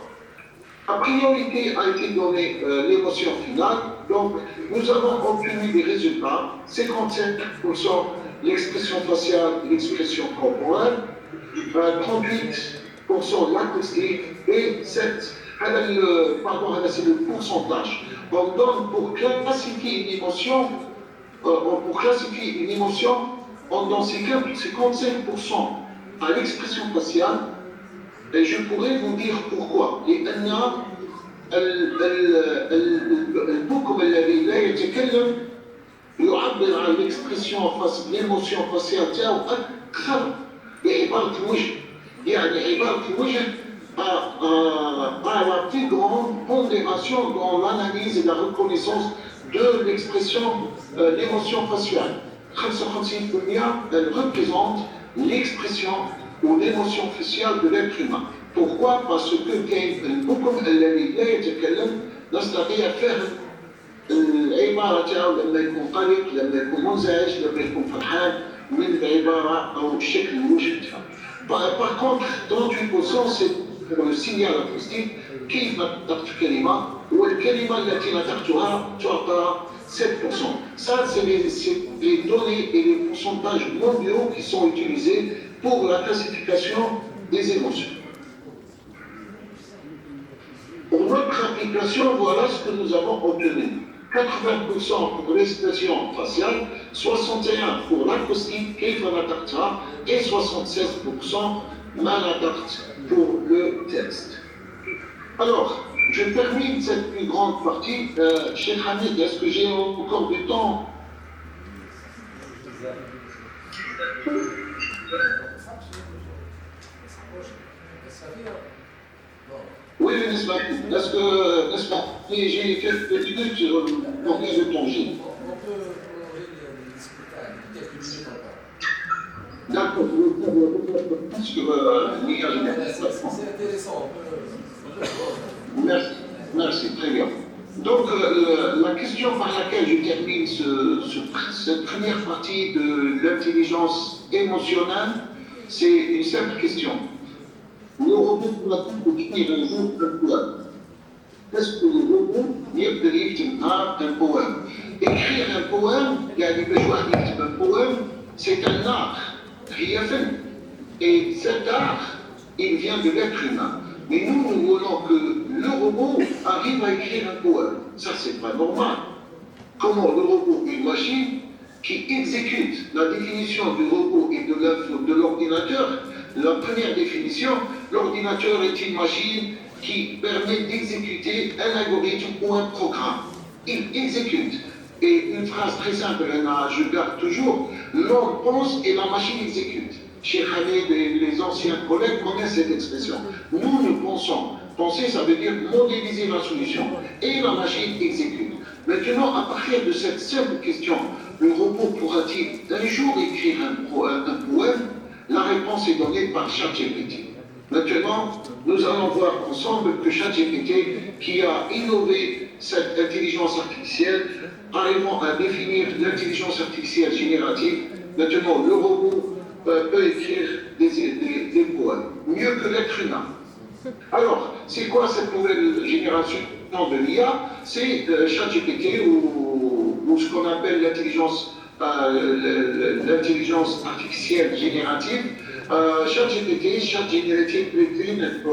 a priorité a été donnée l'émotion finale, donc nous avons obtenu des résultats, 55% l'expression faciale, l'expression corporelle, 38% l'acoustique et 7%. C'est le pourcentage. On donne pour classifier une émotion, on donne 55% à l'expression faciale, et je pourrais vous dire pourquoi. البكم الذي لا يتكلم يعبر عن l'expression l'émotion faciale تاعو أكثر بعبارة الوجه، يعني عبارة الوجه a la plus grande pondération dans l'analyse et la reconnaissance de l'expression l'émotion faciale. 55% elle représente l'expression ou l'émotion faciale de l'être humain. Pourquoi? Parce que البكم الذي لا يتكلم نستطيع فهم العبارة تاعو لما يكون قلق، لما يكون منزعج، لما يكون فرحان من العبارة أو شكل الوجه تاعو. Par contre, 38% c'est pour le signal acoustique كيف نطقت كلمة والكلمة التي نطقتها تعطى 7%. Ça, c'est les données et les pourcentages mondiaux qui sont utilisés pour la classification des émotions. Pour notre application, voilà ce que nous avons obtenu. 80% pour l'expression faciale, 61% pour l'acoustique, كيف نطقتها, et 76% ما نطقت pour le texte. Alors, je termine cette plus grande partie. Cheikh Hamid, est-ce que j'ai encore du temps? Oui, n'est-ce pas? N'est-ce pas? J'ai quelques minutes pour bien le plonger. On peut discuter quelques minutes encore. D'accord, parce que c'est intéressant. Merci, très bien. Donc, la question par laquelle je termine cette première partie de l'intelligence émotionnelle, c'est une simple question. Le robot pourra-t-il écrire un jour un poème? Est-ce que le robot يقدر يكتب un poème? Écrire un poème, يعني باش واحد يكتب un poème, c'est un art. Et cet art, il vient de l'être humain. Mais nous voulons que le robot arrive à écrire un poème. Ça, c'est pas normal. Comment le robot est une machine qui exécute la définition du robot et de l'ordinateur? La première définition, l'ordinateur est une machine qui permet d'exécuter un algorithme ou un programme. Il exécute. Et une phrase très simple, je garde toujours, l'homme pense et la machine exécute. Cheikh Hamid et les anciens collègues connaissent cette expression. Nous, nous pensons. Penser, ça veut dire modéliser la solution. Et la machine exécute. Maintenant, à partir de cette simple question, le robot pourra-t-il un jour écrire un poème? La réponse est donnée par ChatGPT. Maintenant, nous allons voir ensemble que ChatGPT, qui a innové cette intelligence artificielle, arrivant à définir l'intelligence artificielle générative, maintenant le robot peut écrire des poèmes, mieux que l'être humain. Alors, c'est quoi cette nouvelle génération de l'IA? C'est ChatGPT ou ce qu'on appelle l'intelligence artificielle générative. ChatGPT, Chat Generative Pre-trained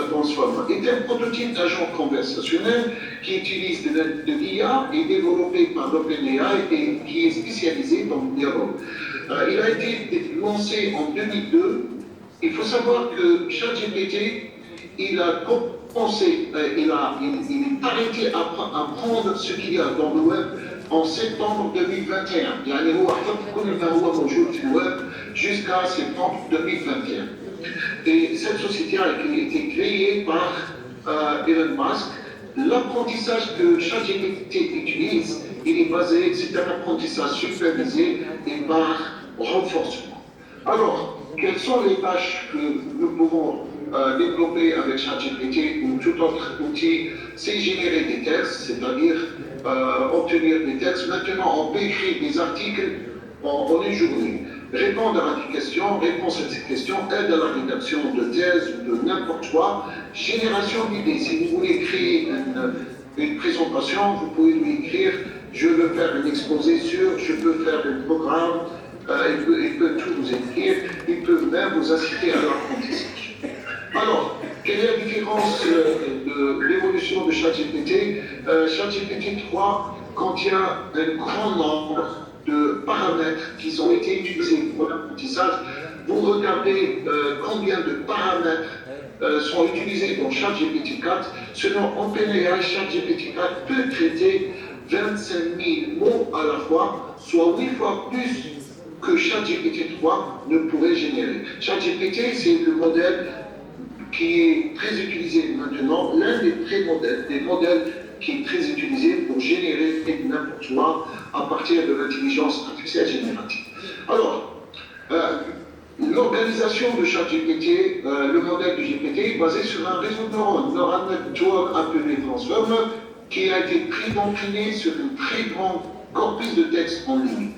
Transformer, est un prototype d'agent conversationnel qui utilise de l'IA et développé par OpenAI et qui est spécialisé dans le dialogue. Il a été lancé en 2002. Il faut savoir que ChatGPT, il a commencé, il est arrêté à prendre ce qu'il y a dans le web en septembre 2021. يعني هو حط كل ما هو موجود في الوeb jusqu'à septembre 2021. Et cette société a été créée par Elon Musk. L'apprentissage que ChatGPT utilise, il est basé, c'est un apprentissage supervisé et par renforcement. Alors, quelles sont les tâches que nous pouvons développer avec ChatGPT ou tout autre outil? C'est générer des textes, c'est-à-dire obtenir des textes. Maintenant, on peut écrire des articles en une journée. Répondre à des questions, réponse à ces questions, aide à la rédaction de thèses ou de n'importe quoi. Génération d'idées. Si vous voulez créer une présentation, vous pouvez lui écrire « Je veux faire un exposé sur, je peux faire un programme ». Il peut tout vous écrire, il peut même vous inciter à l'apprentissage. Alors, quelle est la différence de l'évolution de ChatGPT? ChatGPT 3 contient un grand nombre de paramètres qui ont été utilisés pour l'apprentissage. Vous regardez combien de paramètres sont utilisés dans ChatGPT 4. Selon OpenAI, ChatGPT 4 peut traiter 25 000 mots à la fois, soit 8 fois plus que ChatGPT 3 ne pourrait générer. ChatGPT, c'est le modèle qui est très utilisé maintenant, l'un des modèles qui est très utilisé pour générer n'importe quoi à partir de l'intelligence artificielle générative. Alors, l'organisation de ChatGPT, le modèle du GPT, est basé sur un réseau de neurones, Neural Network appelé Transformer, qui a été préentraîné sur un très grand corpus de texte en ligne.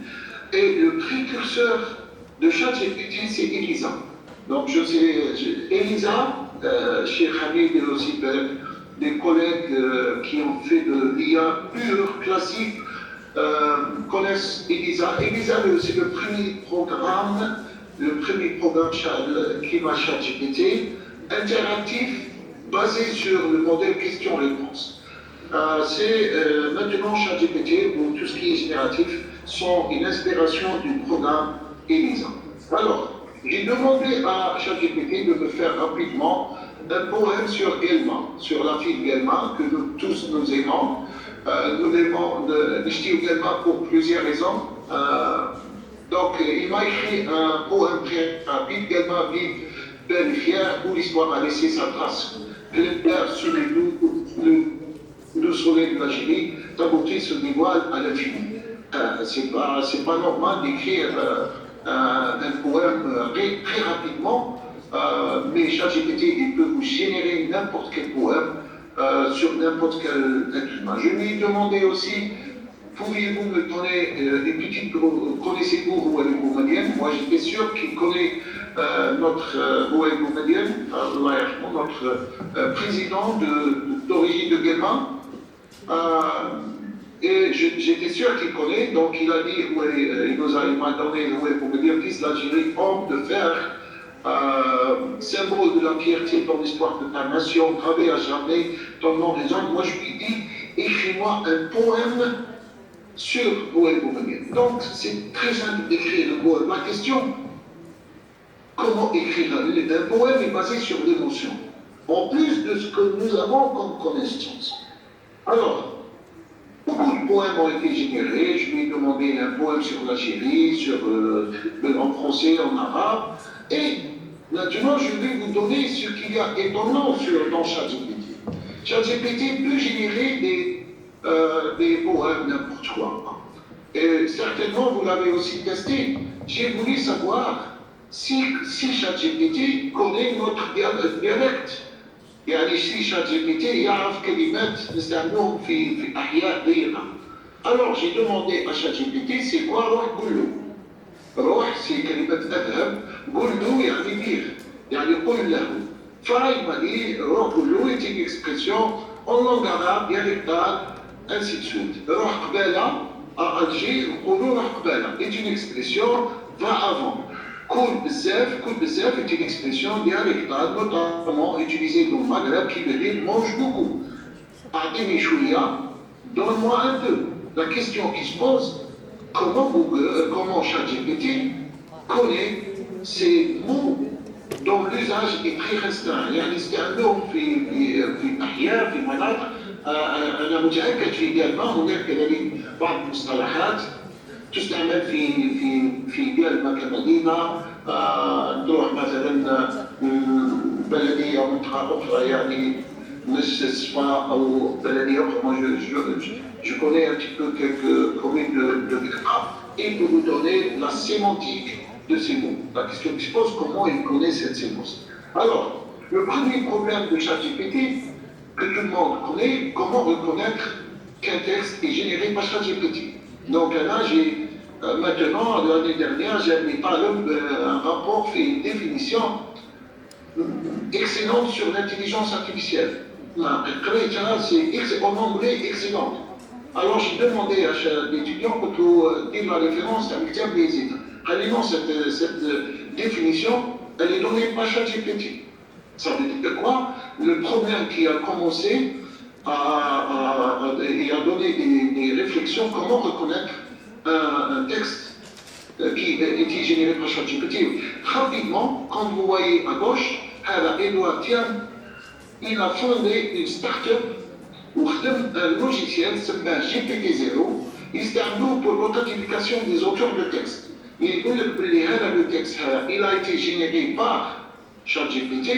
Et le précurseur de ChatGPT, c'est Elisa. Donc, je sais, Elisa, chez Hamid et aussi des collègues qui ont fait de l'IA pure, classique, connaissent Elisa. Elisa, c'est le premier programme qui va ChatGPT, interactif, basé sur le modèle question-réponse. C'est maintenant ChatGPT, où tout ce qui est génératif, sont une inspiration du programme ELISA. Alors, j'ai demandé à ChatGPT de me faire rapidement un poème sur Guelma, sur la fille Guelma, que nous tous nous aimons. Nous aimons Nishti Guelma pour plusieurs raisons. Donc, il m'a écrit un poème très rapide, Guelma vive, belle et fière, où l'histoire a laissé sa trace. Claire sous le soleil de l'Algérie, ta beauté se dévoile à l'infini. C'est pas normal d'écrire un poème très rapidement, mais ChatGPT il peut vous générer n'importe quel poème sur n'importe quel être humain. Je lui ai demandé aussi, pourriez-vous me donner des petites... Connaissez-vous Rouel Boumedienne? Moi j'étais sûr qu'il connaît notre Rouel Boumedienne, notre président d'origine de Guelma. Et j'étais sûr qu'il connaît, donc il a dit, il m'a donné pour me dire, fils d'Algérie, homme de fer, symbole de la fierté dans l'histoire de ta nation, gravé à jamais ton nom des hommes. Moi je lui ai dit, écris-moi un poème sur Rouel Boumedienne. Donc c'est très simple d'écrire le poème. Ma question, comment écrire un poème est basé sur l'émotion, en plus de ce que nous avons comme connaissance. Alors, beaucoup de poèmes ont été générés. Je lui ai demandé un poème sur l'Algérie, en français, en arabe. Et maintenant, je vais vous donner ce qu'il y a étonnant dans ChatGPT. ChatGPT peut générer des poèmes, n'importe quoi. Et certainement, vous l'avez aussi testé. J'ai voulu savoir si ChatGPT connaît notre dialecte. يعني si ChatGPT يعرف كلمات نستعملوهم في أحياء ضيقة. Alors j'ai demandé à ChatGPT c'est quoi روح قول له. روح c'est كلمة أذهب، قول له يعني dire، يعني قل له. فil m'a dit روح قول له est une expression en langue arabe dialectale ainsi de suite. روح قبالة à Alger نقولوا روح قبالة est une expression va avant. Cool bzef est une expression dialectale notamment utilisée dans le Maghreb qui veut dire mange beaucoup. Ardini chouïa, donne-moi un peu. La question qui se pose, comment ChatGPT connaît ces mots dont l'usage est très restreint. يعني استعملوهم في أحيان في مناطق أنا متأكد في جالما هناك كذلك بعض المصطلحات تستعمل في جالما كمدينة تروح مثلا بلدية أو منطقة أخرى يعني نفس الصفا أو بلدية أخرى. Je connais un petit peu quelques communes de Vietnam et peut vous donner la sémantique de ces mots. La question qui se pose, comment il connaît cette séquence? Alors, le premier problème de ChatGPT que tout le monde connaît, comment reconnaître qu'un texte est généré par ChatGPT. Donc là, maintenant, l'année dernière, j'ai mis par exemple un rapport fait une définition excellente sur l'intelligence artificielle. C'est en anglais excellente. Alors j'ai demandé à l'étudiant pour dire la référence à Mictia Bézit. Réellement, cette définition, elle est donnée par ChatGPT. Ça veut dire quoi? Le problème qui a commencé et a donné des réflexions, comment reconnaître un texte qui est généré par ChatGPT. Rapidement, quand vous voyez à gauche, Edouard Tian, il a fondé une start-up ou un logiciel, c'est un GPT-0, il pour l'authentification des auteurs de texte. Il dit que le texte il a été généré par ChatGPT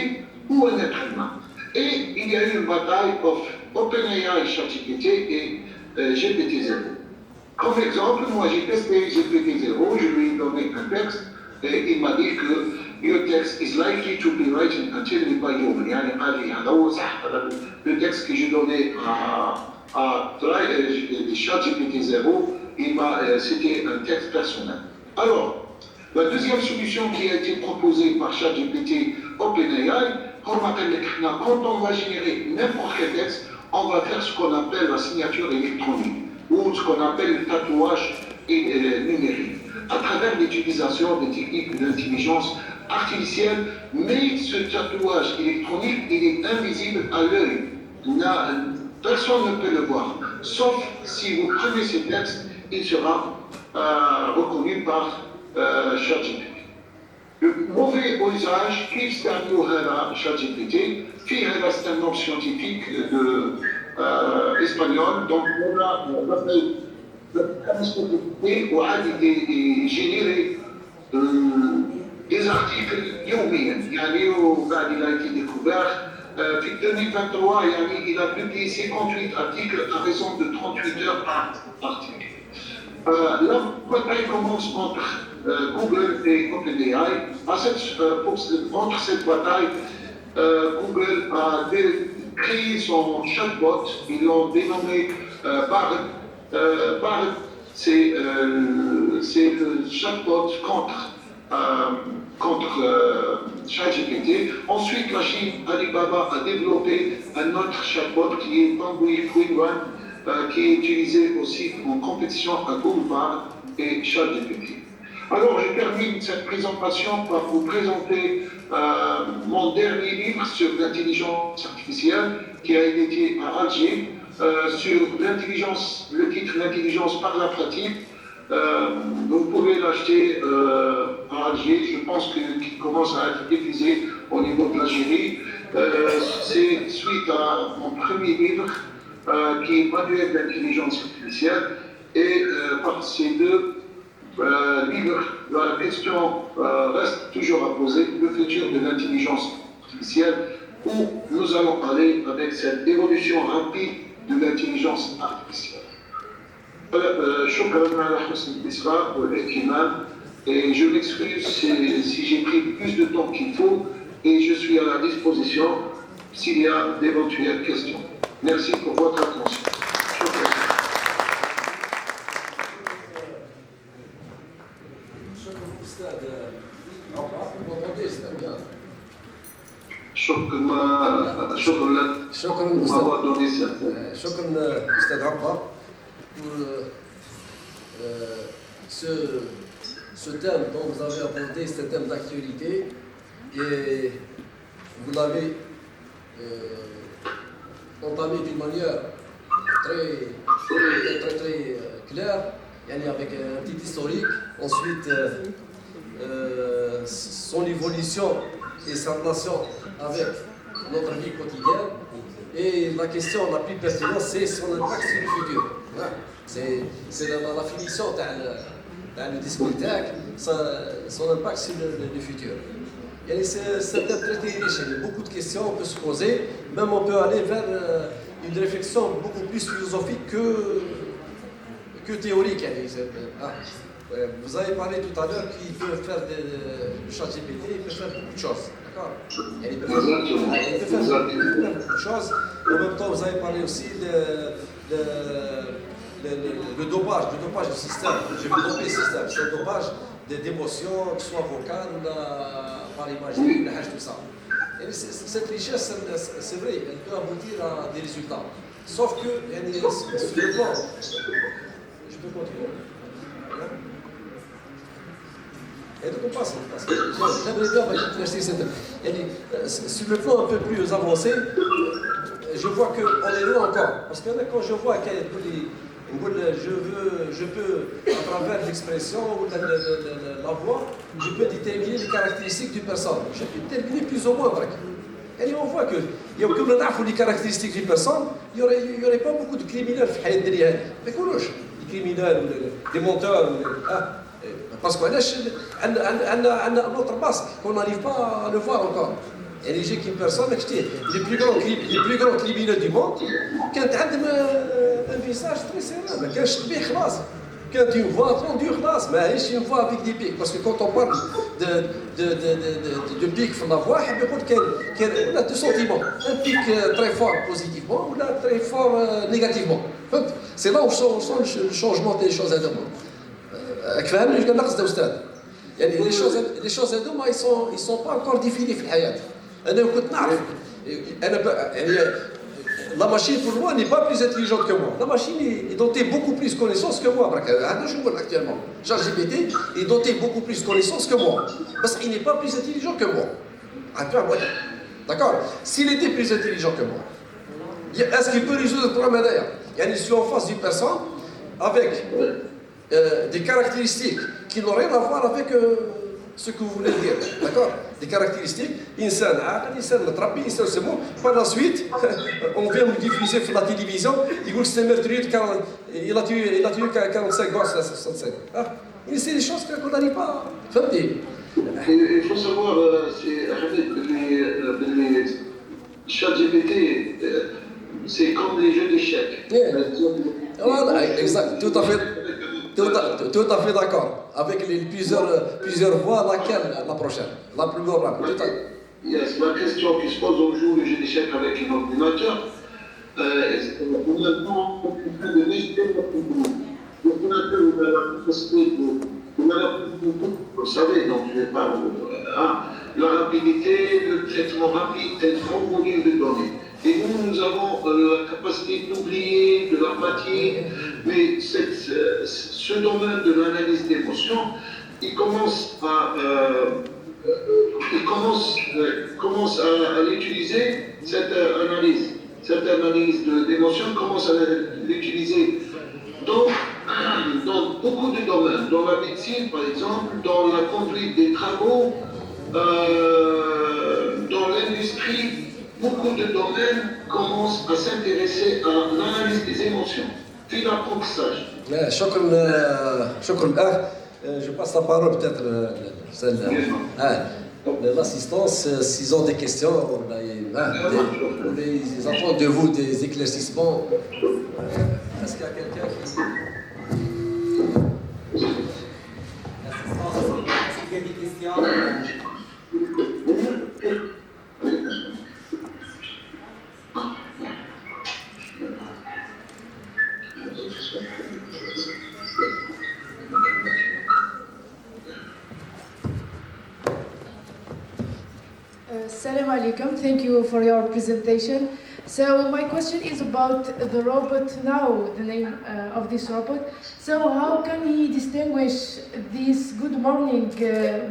ou un être humain. Et il y a eu une bataille entre OpenAI, ChatGPT et GPT-0. Comme exemple, moi j'ai testé GPT-0, je lui ai donné un texte et il m'a dit que your text is likely to be written until by human. يعني قال لي هذا هو صح le texte que j'ai donné à ChatGPT-0, c'était un texte personnel. Alors, la deuxième solution qui a été proposée par ChatGPT OpenAI, quand on va générer n'importe quel texte, on va faire ce qu'on appelle la signature électronique ou ce qu'on appelle le tatouage numérique à travers l'utilisation des techniques d'intelligence artificielle, mais ce tatouage électronique, il est invisible à l'œil. Personne ne peut le voir, sauf si vous prenez ce texte, il sera reconnu par ChatGPT. Le mauvais usage, qui se termine ChatGPT, c'est un nom scientifique espagnol, donc on a généré des articles يوميا يعني وبعد il a été découvert في 2023 يعني il a publié 58 articles à raison de 38 heures par article. La bataille commence entre Google et OpenAI. Entre cette bataille, Google a créé son chatbot, ils l'ont dénommé Bard. Bard, c'est le chatbot contre ChatGPT. Ensuite, la Chine, Alibaba, a développé un autre chatbot qui est Bamboo Huiwan, qui est utilisé aussi en compétition à Google Bard et ChatGPT. Alors, je termine cette présentation par vous présenter mon dernier livre sur l'intelligence artificielle qui a été édité à Alger, sur l'intelligence, le titre L'intelligence par la pratique. Vous pouvez l'acheter à Alger, je pense qu'il commence à être diffusé au niveau de l'Algérie. C'est suite à mon premier livre qui est Manuel d'intelligence artificielle. Et par ces deux livres, la question reste toujours à poser, le futur de l'intelligence artificielle, où nous allons aller avec cette évolution rapide de l'intelligence artificielle. شكرا على حسن الإصغاء والاهتمام et je m'excuse si j'ai pris plus de temps qu'il faut et je suis à la disposition s'il y a d'éventuelles questions. Merci pour votre attention. شكرا أستاذ عقبة pour ce thème dont vous avez abordé, c'est un thème d'actualité et vous l'avez entamé d'une manière très claire, avec un petit historique, ensuite son évolution et sa relation avec notre vie quotidienne. Et la question la plus pertinente, c'est son impact sur le futur. C'est la finition dans le discours, son impact sur le futur. C'est un thème très riche, il y a beaucoup de questions, on peut se poser, même on peut aller vers une réflexion beaucoup plus philosophique que théorique. Vous avez parlé tout à l'heure qu'il peut faire du ChatGPT, il peut faire beaucoup de choses. D'accord. Il peut faire beaucoup de choses. En même temps, vous avez parlé aussi le dopage du système. Je vais doper le système. C'est un dopage d'émotions, que ce soit vocales, par l'imagerie, tout ça. Et cette richesse, c'est vrai, elle peut aboutir à des résultats. Sauf que, sur le plan, je peux continuer. Et donc on passe, parce que j'aimerais bien sur le plan un peu plus avancé, je vois qu'on est loin encore. Parce que quand je vois qu'il y a je peux, à travers l'expression ou la voix, je peux déterminer les caractéristiques d'une personne. Je peux déterminer plus ou moins. Et on voit que, comme on a les caractéristiques d'une personne, il n'y aurait pas beaucoup de criminels. Mais les criminels, des menteurs, parce qu'on a notre masque, qu'on n'arrive pas à le voir encore. Et j'ai qu'une personne, les plus grands criminels du monde, qui ont un visage très serein, qui ont une voix entendue, mais une voix avec des pics. Parce que quand on parle de pics dans la voix, on a deux sentiments. Un pic très fort positivement ou très fort négativement. C'est là où on sent le changement des choses à demain. Les choses à demain, ils ne sont pas encore définies dans la vie. La machine, pour moi, n'est pas plus intelligente que moi. La machine est dotée beaucoup plus de connaissances que moi. Actuellement, ChatGPT est doté beaucoup plus de connaissances que moi. Parce qu'il n'est pas plus intelligent que moi. D'accord. S'il était plus intelligent que moi, est-ce qu'il peut résoudre le problème d'ailleurs? Je suis en face d'une personne avec des caractéristiques qui n'ont rien à voir avec ce que vous voulez dire. D'accord. Des caractéristiques, insan trapi, c'est bon. Par la suite, on vient me diffuser sur la télévision, il dit que c'est un meurtrier, il a tué 45 gosses à 65. C'est des choses qu'on n'arrive pas à faire. Il faut savoir, ChatGPT, c'est comme les jeux d'échecs. Voilà, exact, tout à fait d'accord. Avec les plusieurs voies, laquelle la prochaine? La plus probable. Yes, la question qui se pose, on joue le jeu d'échecs avec un ordinateur. Vous savez, donc je vais pas la rapidité, le traitement rapide d'un grand volume de données. Et nous avons la capacité d'oublier, de l'apathie, mais ce domaine de l'analyse d'émotions, il commence à l'utiliser, cette analyse d'émotions commence à l'utiliser dans beaucoup de domaines, dans la médecine par exemple, dans la conduite des travaux, dans l'industrie. Beaucoup de domaines commencent à s'intéresser à l'analyse des émotions, puis l'apprentissage. Je passe la parole peut-être l'assistance, s'ils ont des questions, on les attend de vous des éclaircissements. Est-ce qu'il y a quelqu'un qui... L'assistance, s'il y a des questions... Assalamu alaikum. Thank you for your presentation. So my question is about the robot now, the name of this robot. So how can he distinguish these good morning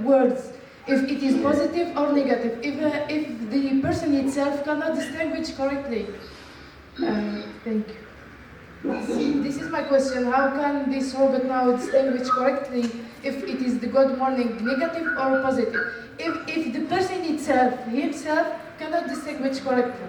words, if it is positive or negative, if the person itself cannot distinguish correctly? Thank you. This is my question. How can this robot now distinguish correctly if it is the good morning negative or positive? If the person himself cannot distinguish correctly.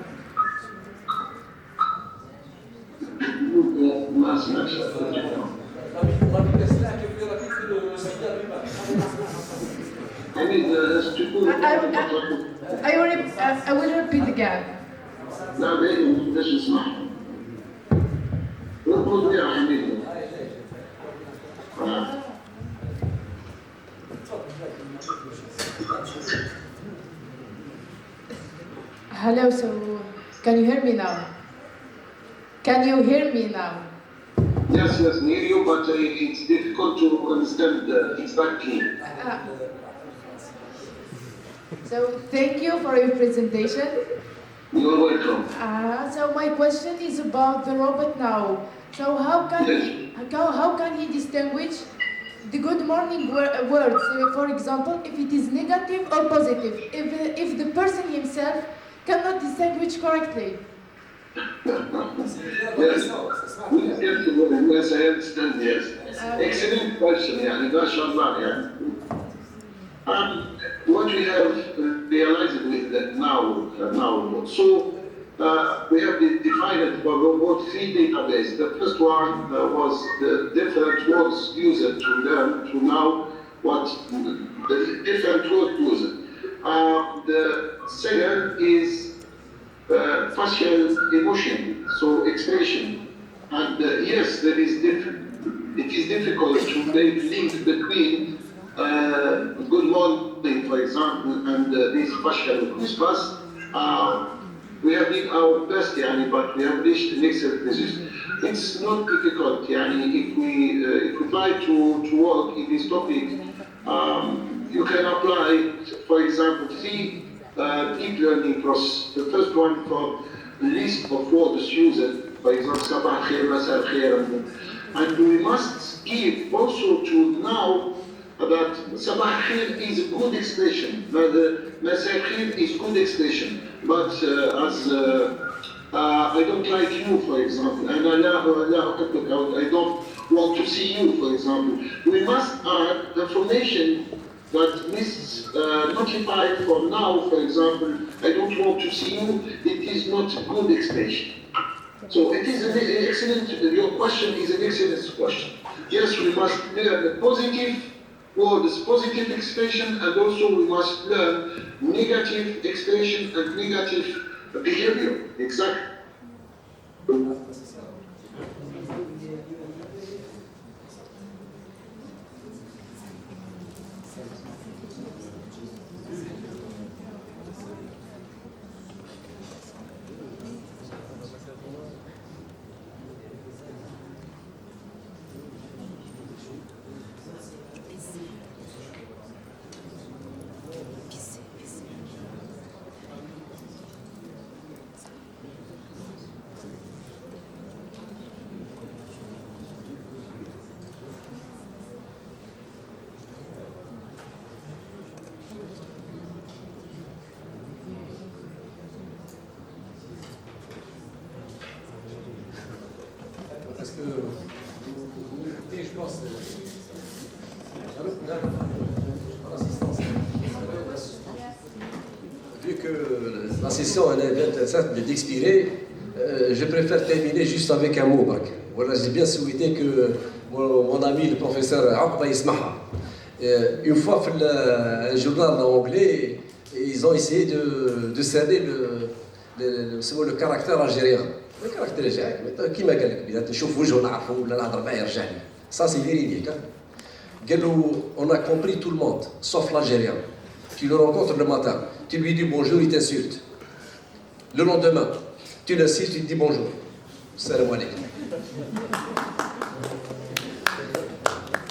I will repeat again. Hello, so can you hear me now? Can you hear me now? Yes, near you, but it's difficult to understand exactly. So thank you for your presentation. You're welcome. So my question is about the robot now. So how can he distinguish the good morning words? For example, if it is negative or positive, if the person himself cannot distinguish correctly. Yes, I understand, yes. Excellent question, يعني ما شاء الله يعني. What we have realized with that now, so we have defined about 3 databases. The first one was the different words used to learn to know what the different words used. The second is facial emotion, so expression. And yes, it is difficult to make link between good morning, for example, and this facial response. We have done our best, but we have reached an excellent position. It's not difficult, if we try to work in this topic, you can apply, for example, 3 deep learning process. The first one for list of words used, for example, sabah khair, masa khair, and we must give also to know that sabah khair is a good expression, but masa khair is good expression. But as I don't like you, for example, and I don't want to see you, for example, we must add information that is notified from now, for example, I don't want to see you, it is not a good expression. So it is an excellent, your question is an excellent question. Yes, we must learn the positive words, positive expression, and also we must learn negative expression and negative behavior. Exactly. Parce que vous écoutez, je pense, vu que la session elle vient d'expirer, je préfère terminer juste avec un mot. Voilà, j'ai bien souhaité que mon ami le professeur Aqba Ismaha, une fois dans le journal anglais, ils ont essayé de cerner le caractère algérien. Le caractère algérien, qui m'a dit, je vous ça c'est véridique. On a compris tout le monde, sauf l'Algérien. Tu le rencontres le matin, tu lui dis bonjour, il t'insulte. Le lendemain, tu l'insultes, tu lui dis bonjour. Salam alaikum.